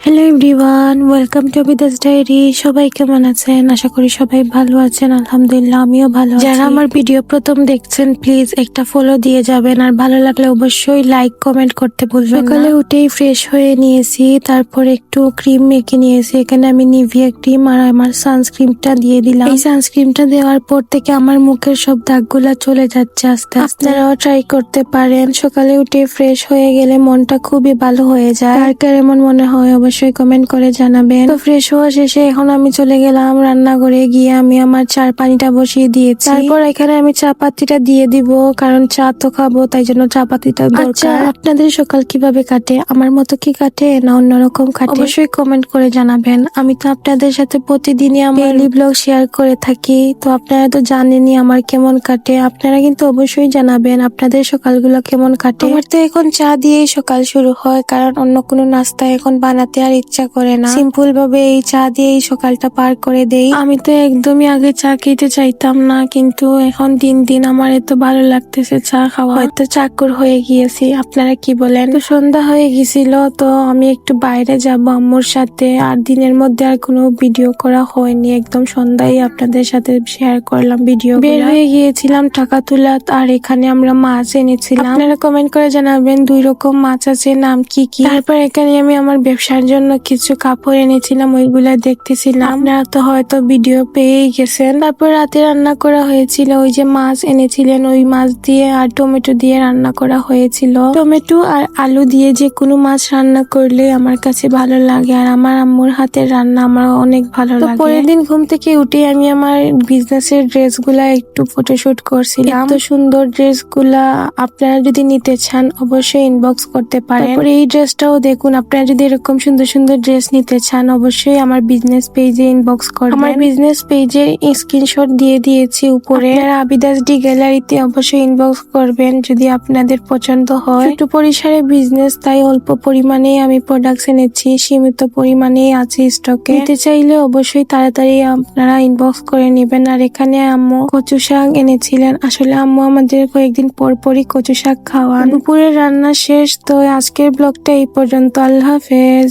Hello everyone, welcome to Bidas Diary. সবাই কেমন আছেন? আশা করি সবাই ভালো আছেন। আলহামদুলিল্লাহ, আমিও ভালো আছি। যারা আমার ভিডিও প্রথম দেখছেন, প্লিজ একটা ফলো দিয়ে যাবেন, আর ভালো লাগলে অবশ্যই লাইক কমেন্ট করতে ভুলবেন না। সকালে উঠেই ফ্রেশ হয়ে নিয়েছি, তারপর একটু ক্রিম মেখে নিয়েছি। এখানে আমি নিভিয়া ক্রিম আর আমার সানস্ক্রিমটা দিয়ে দিলাম। এই সানস্ক্রিমটা দেওয়ার পর থেকে আমার মুখের সব দাগগুলা চলে যাচ্ছে আস্তে আস্তে। আপনারাও ট্রাই করতে পারেন। সকালে উঠে ফ্রেশ হয়ে গেলে মনটা খুবই ভালো হয়ে যায়। কার কার এমন মনে হয় অবশ্যই কমেন্ট করে জানাবেন। তো ফ্রেশ হওয়া শেষে এখন আমি চলে গেলাম রান্নাঘরে। গিয়ে আমি আমার চার পানিটা বসিয়ে দিয়েছি। তারপর এখানে আমি চা পাতিটা দিয়ে দিব, কারণ চা তো খাবো, তাই জন্য চা পাতিটা দরকার। আপনাদের সকাল কিভাবে কাটে? আমার মতো কি কাটে না অন্যরকম কাটে? অবশ্যই কমেন্ট করে জানাবেন। আমি তো আপনাদের সাথে প্রতিদিনই আমার ডেইলি ব্লগ শেয়ার করে থাকি, তো আপনারা তো জানেনই আমার কেমন কাটে। আপনারা কিন্তু অবশ্যই জানাবেন আপনাদের সকালগুলো কেমন কাটে। আমার তো এখন চা দিয়েই সকাল শুরু হয়, কারণ অন্য কোনো নাস্তা এখন বানাতে আর ইচ্ছা করে না। সিম্পল ভাবে এই চা দিয়েই সকালটা পার করে দেই। আমি তো একদমই আগে চা খেতে চাইতাম না, কিন্তু এখন দিন দিন আমার এত ভালো লাগতেছে চা খাওয়া, হয়তো চাকর হয়ে গিয়েছি। আপনারা কি বলেন? তো সন্ধ্যা হয়ে গেছিল, তো আমি একটু বাইরে যাব আম্মুর সাথে। আর দিনের মধ্যে আর কোনো ভিডিও করা হয়নি, একদম সন্ধ্যায় আপনাদের সাথে শেয়ার করলাম ভিডিও। বের হয়ে গিয়েছিলাম টাকা তোলা, আর এখানে আমরা মাছ এনেছিলাম। আপনারা কমেন্ট করে জানাবেন 2 রকম মাছ আছে, নাম কি কি। তারপর এখানে আমি আমার ব্যবসার জন্য কিছু কাপড় এনেছিলাম, ওইগুলা দেখতেছিলাম। আপনারা তো হয়তো ভিডিও পেয়েই গেছেন। তারপর রাতে রান্না করা হয়েছিল, ওই যে মাছ এনেছিলেন ওই মাছ দিয়ে আর টমেটো দিয়ে রান্না করা হয়েছিল। টমেটো আর আলু দিয়ে যে কোনো মাছ রান্না করলে আমার কাছে ভালো লাগে, আর আমার আম্মুর হাতের রান্না আমার অনেক ভালো লাগে। পরের দিন ঘুম থেকে উঠে আমি আমার বিজনেসের ড্রেসগুলা একটু ফটোশুট করছিলাম। তো সুন্দর ড্রেসগুলা আপনারা যদি নিতে চান অবশ্যই ইনবক্স করতে পারেন। তারপরে এই ড্রেসটাও দেখুন, আপনারা যদি এরকম সুন্দর সুন্দর ড্রেস নিতে চান অবশ্যই আমার বিজনেস পেজে ইনবক্স করবেন। আমার বিজনেস পেজের স্ক্রিনশট দিয়ে দিয়েছি উপরে। আপনারা আবিদাস ডি গ্যালারিতে অবশ্যই ইনবক্স করবেন যদি আপনাদের পছন্দ হয়। ছোট পরিসরে বিজনেস, তাই অল্প পরিমাণে আমি প্রোডাক্টস এনেছি, সীমিত পরিমাণেই আছে স্টকে। নিতে চাইলে অবশ্যই তাড়াতাড়ি আপনারা ইনবক্স করে নেবেন। আর এখানে আম্মু কচু শাক এনেছিলেন। আসলে আম্মু আমাদের কয়েকদিন পর পরই কচু শাক খাওয়ান। দুপুরের রান্না শেষ। তো আজকের ব্লগটা এই পর্যন্ত। আল্লাহ হাফেজ।